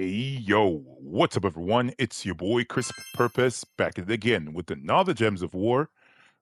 Hey yo, what's up everyone? It's your boy CrispPurpose back at it again with another Gems of War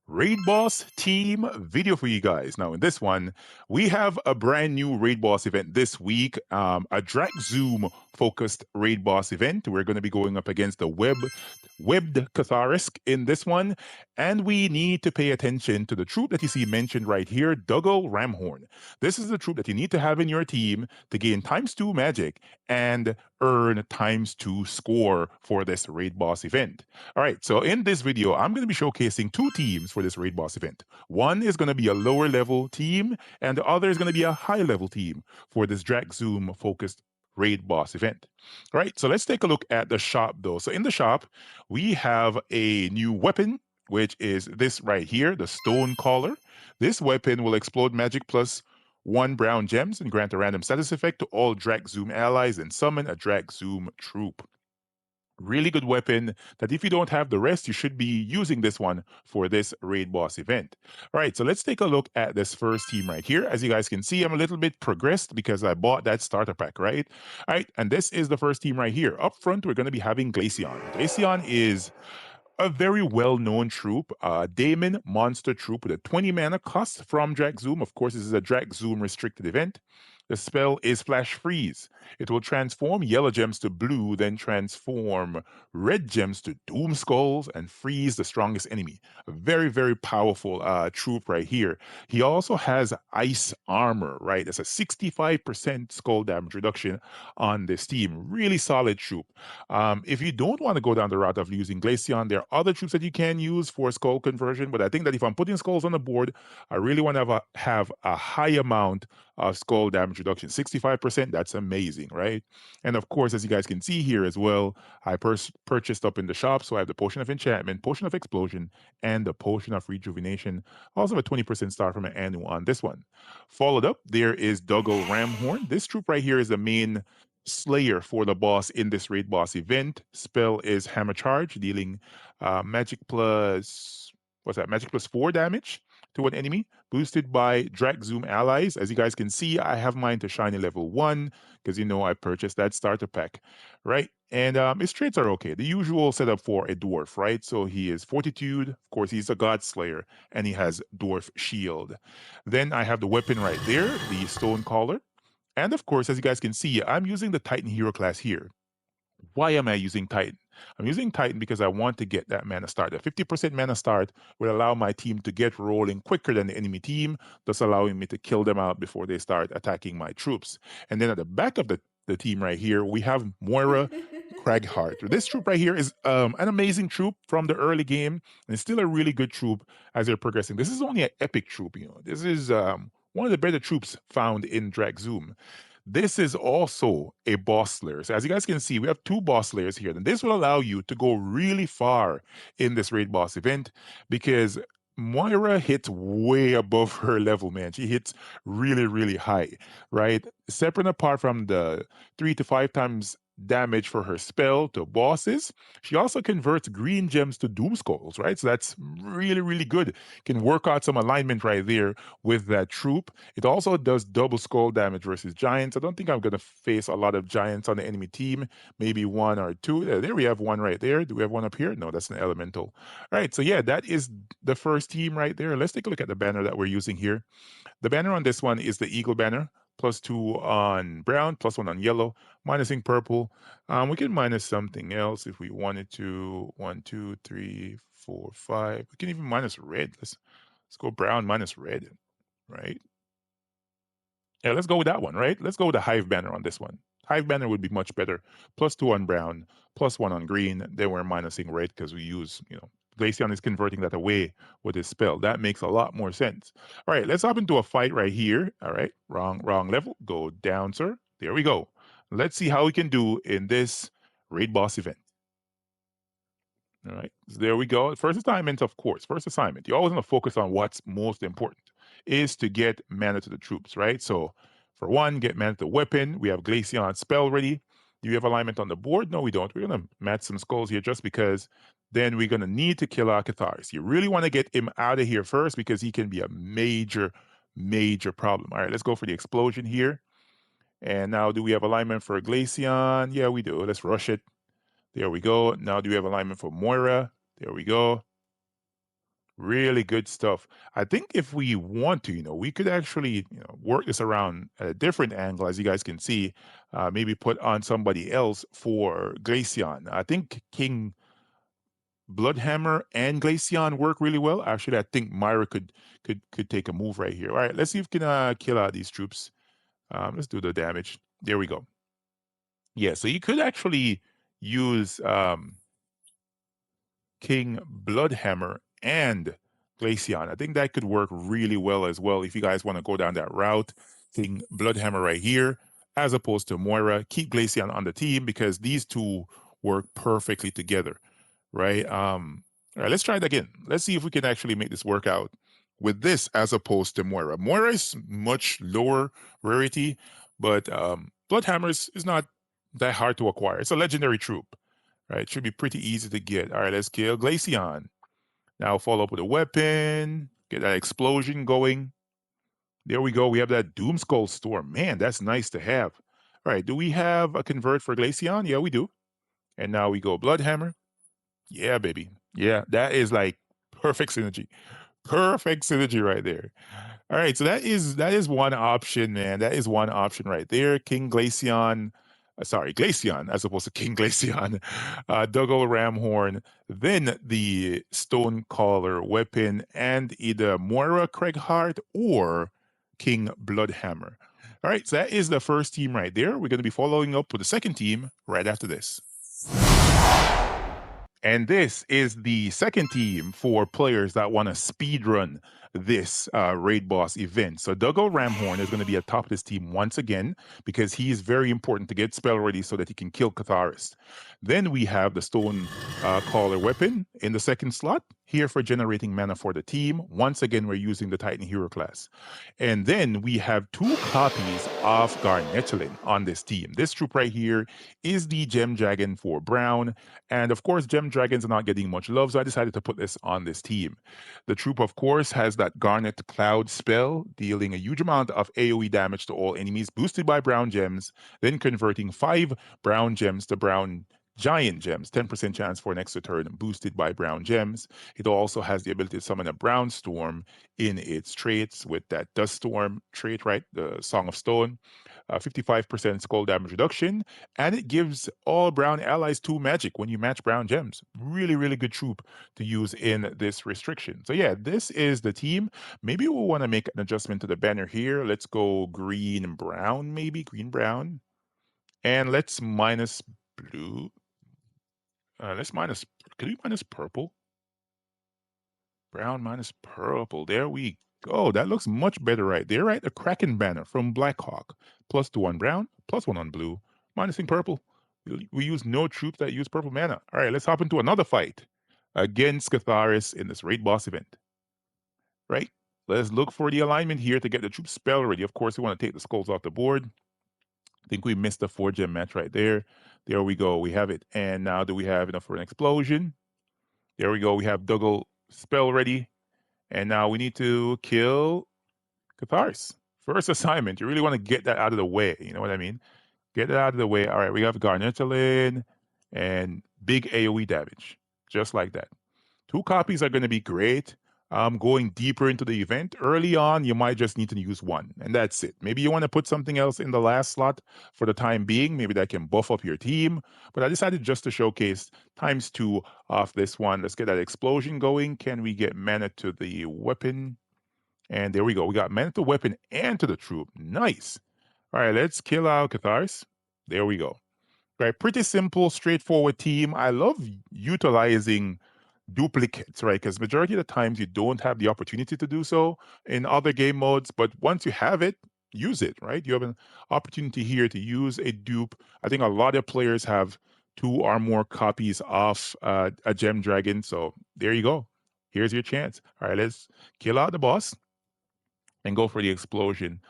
Raid Boss team video for you guys. Now, in this one, we have a brand new Raid Boss event this week, a dhrak-zum focused Raid Boss event. We're going to be going up against the webbed Catharisk in this one, and we need to pay attention to the troop that you see mentioned right here, Dougal Ramhorn. This is the troop that you need to have in your team to gain ×2 magic and earn ×2 score for this Raid Boss event. All right, so in this video, I'm going to be showcasing two teams for this Raid Boss event. One is going to be a lower level team, and the other is going to be a high level team for this dhrak-zum focused Raid Boss event. All right, so let's take a look at the shop though. So in the shop, we have a new weapon, which is this right here, the Stone Caller. This weapon will explode magic plus 1 brown gems and grant a random status effect to all dhrak-zum allies and summon a dhrak-zum troop. Really good weapon that if you don't have the rest, you should be using this one for this raid boss event. All right, so let's take a look at this first team right here. As you guys can see, I'm a little bit progressed because I bought that starter pack, right? All right, and this is the first team right here. Up front, we're going to be having Glaceon. Glaceon is a very well-known troop, Daemon monster troop with a 20 mana cost from dhrak-zum. Of course, this is a dhrak-zum restricted event. The spell is Flash Freeze. It will transform yellow gems to blue, then transform red gems to doom skulls and freeze the strongest enemy. A very, very powerful troop right here. He also has ice armor, right? It's a 65% skull damage reduction on this team. Really solid troop. If you don't want to go down the route of using Glaceon, there are other troops that you can use for skull conversion. But I think that if I'm putting skulls on the board, I really want to have a high amount of skull damage reduction. 65%, that's amazing, right? And of course, as you guys can see here as well, I purchased up in the shop. So I have the Potion of Enchantment, Potion of Explosion, and the Potion of Rejuvenation. I also have a 20% star from an annual on this one. Followed up, there is Dougal Ramhorn. This troop right here is the main Slayer for the boss in this raid boss event. Spell is Hammer Charge, dealing magic plus, what's that? Magic plus 4 damage to an enemy, boosted by dhrak-zum allies. As you guys can see, I have mine to shiny level 1 because you know I purchased that starter pack, right? And his traits are okay. The usual setup for a dwarf, right? So he is Fortitude. Of course, he's a God Slayer, and he has Dwarf Shield. Then I have the weapon right there, the Stone Caller. And of course, as you guys can see, I'm using the Titan Hero class here. Why am I using Titan? I'm using Titan because I want to get that mana start. A 50% mana start will allow my team to get rolling quicker than the enemy team, thus allowing me to kill them out before they start attacking my troops. And then at the back of the team right here, we have Moira Craghart. This troop right here is an amazing troop from the early game, and it's still a really good troop as they're progressing. This is only an epic troop, you know. This is one of the better troops found in dhrak-zum. This is also a boss slayer. So as you guys can see, we have 2 boss slayers here. And this will allow you to go really far in this raid boss event because Moira hits way above her level, man. She hits really, really high, right? Separate apart from the 3 to 5 times damage for her spell to bosses, she also converts green gems to doom skulls, right? So that's really, really good. Can work out some alignment right there with that troop. It also does double skull damage versus giants. I don't think I'm going to face a lot of giants on the enemy team. Maybe 1 or 2. There we have 1 right there. Do we have 1 up here? No, that's an elemental. All right, so yeah, that is the first team right there. Let's take a look at the banner that we're using here. The banner on this one is the Eagle banner. +2 on brown, +1 on yellow, minusing purple. We can minus something else if we wanted to. 1, 2, 3, 4, 5. We can even minus red. Let's go brown minus red, right? Yeah, let's go with that one, right? Let's go with the Hive banner on this one. Hive banner would be much better. +2 on brown, +1 on green. Then we're minusing red because we use, you know, Glaceon is converting that away with his spell. That makes a lot more sense. All right, let's hop into a fight right here. All right, wrong level. Go down, sir. There we go. Let's see how we can do in this raid boss event. All right, so there we go. First assignment, of course. First assignment. You always want to focus on what's most important, is to get mana to the troops, right? So for one, get mana to the weapon. We have Glaceon spell ready. Do we have alignment on the board? No, we don't. We're going to match some skulls here just because then we're going to need to kill our Catharis. You really want to get him out of here first because he can be a major, major problem. All right, let's go for the explosion here. And now, do we have alignment for Glaceon? Yeah, we do. Let's rush it. There we go. Now, do we have alignment for Moira? There we go. Really good stuff. I think if we want to, we could actually, work this around at a different angle, as you guys can see. Maybe put on somebody else for Glaceon. I think King Bloodhammer and Glaceon work really well. Actually, I think Myra could take a move right here. All right, let's see if we can kill out these troops. Let's do the damage. There we go. Yeah, so you could actually use King Bloodhammer and Glaceon. I think that could work really well as well if you guys want to go down that route. King Bloodhammer right here, as opposed to Moira. Keep Glaceon on the team because these two work perfectly together, right? All right, let's try it again. Let's see if we can actually make this work out with this as opposed to Moira. Moira is much lower rarity, but Bloodhammer is not that hard to acquire. It's a legendary troop, right? It should be pretty easy to get. All right, let's kill Glaceon. Now follow up with a weapon, get that explosion going. There we go. We have that Doomskull Storm. Man, that's nice to have. All right, do we have a convert for Glaceon? Yeah, we do. And now we go Bloodhammer. Yeah, baby. Yeah, that is like perfect synergy. Perfect synergy right there. All right, so that is one option, man. That is one option right there. King Glaceon, sorry, Glaceon, as opposed to King Glaceon, Dougal Ramhorn, then the Stone Caller weapon, and either Moira Craighart or King Bloodhammer. All right, so that is the first team right there. We're going to be following up with the second team right after this. And this is the second team for players that want to speed run this raid boss event. So Dougal Ramhorn is going to be atop this team once again because he is very important to get spell ready so that he can kill Catharist. Then we have the Stone Caller weapon in the second slot here for generating mana for the team. Once again, we're using the Titan Hero class. And then we have 2 copies of Garnetulin on this team. This troop right here is the Gem Dragon for Brown. And of course, Gem Dragons are not getting much love, so I decided to put this on this team. The troop, of course, has that Garnet Cloud spell, dealing a huge amount of AoE damage to all enemies, boosted by brown gems, then converting 5 brown gems to brown giant gems, 10% chance for an extra turn, boosted by brown gems. It also has the ability to summon a brown storm in its traits with that Dust Storm trait, right? The Song of Stone. 55% skull damage reduction, and it gives all brown allies 2 magic when you match brown gems. Really, really good troop to use in this restriction. So yeah, this is the team. Maybe we'll want to make an adjustment to the banner here. Let's go green and brown, maybe green brown, and let's minus blue. Let's minus. Can we minus purple? Brown minus purple. There we go. That looks much better right there, right? A Kraken banner from Blackhawk. +2 on brown, +1 on blue, minusing purple. We use no troops that use purple mana. All right, let's hop into another fight against Catharist in this raid boss event. Right? Let's look for the alignment here to get the troop spell ready. Of course, we want to take the skulls off the board. I think we missed the 4-gem match right there. There we go. We have it. And now do we have enough for an explosion? There we go. We have Dougal spell ready. And now we need to kill Catharsis. First assignment. You really want to get that out of the way. You know what I mean? Get it out of the way. All right, we have Garnetulin and big AoE damage. Just like that. 2 copies are going to be great. Going deeper into the event, early on, you might just need to use 1, and that's it. Maybe you want to put something else in the last slot for the time being. Maybe that can buff up your team. But I decided just to showcase ×2 off this one. Let's get that explosion going. Can we get mana to the weapon? And there we go. We got mana to weapon and to the troop. Nice. All right, let's kill out Catharsis. There we go. Right, pretty simple, straightforward team. I love utilizing duplicates, right? Because majority of the times you don't have the opportunity to do so in other game modes, but once you have it, use it, right? You have an opportunity here to use a dupe. I think a lot of players have 2 or more copies of a Gem Dragon, so there you go. Here's your chance. All right, let's kill out the boss and go for the explosion.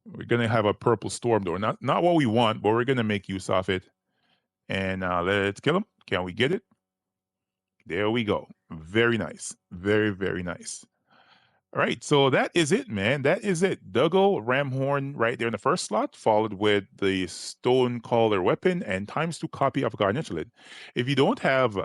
We're gonna have a purple storm door. Not what we want, but we're gonna make use of it. And let's kill him. Can we get it? There we go. Very nice. Very, very nice. All right, so that is it, man. That is it. Dougal Ramhorn right there in the first slot, followed with the Stone Caller weapon and ×2 copy of Garnetalin. If you don't have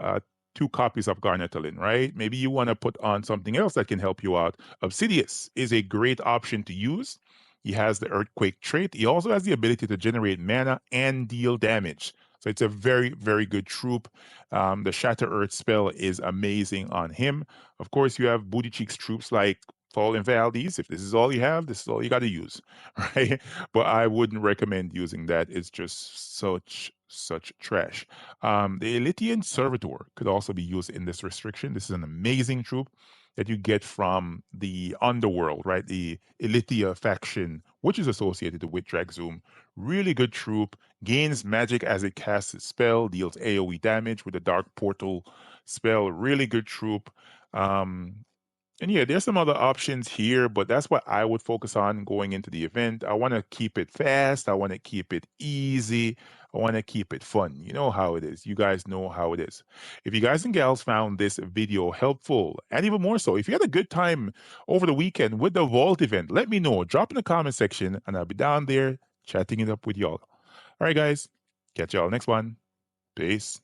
two copies of Garnetalin, right? Maybe you want to put on something else that can help you out. Obsidius is a great option to use. He has the Earthquake trait. He also has the ability to generate mana and deal damage. So it's a very, very good troop. The Shatter Earth spell is amazing on him. Of course, you have Booty Cheeks troops like Fallen Valdez. If this is all you have, this is all you got to use, right? But I wouldn't recommend using that. It's just such trash. The Elytian Servitor could also be used in this restriction. This is an amazing troop that you get from the underworld, right? The Elytia faction, which is associated with dhrak-zum. Really good troop. Gains magic as it casts its spell. Deals AoE damage with the Dark Portal spell. Really good troop. And yeah, there's some other options here, but that's what I would focus on going into the event. I want to keep it fast. I want to keep it easy. I want to keep it fun. You know how it is. You guys know how it is. If you guys and gals found this video helpful, and even more so, if you had a good time over the weekend with the Vault event, let me know. Drop in the comment section, and I'll be down there chatting it up with y'all. All right, guys. Catch y'all next one. Peace.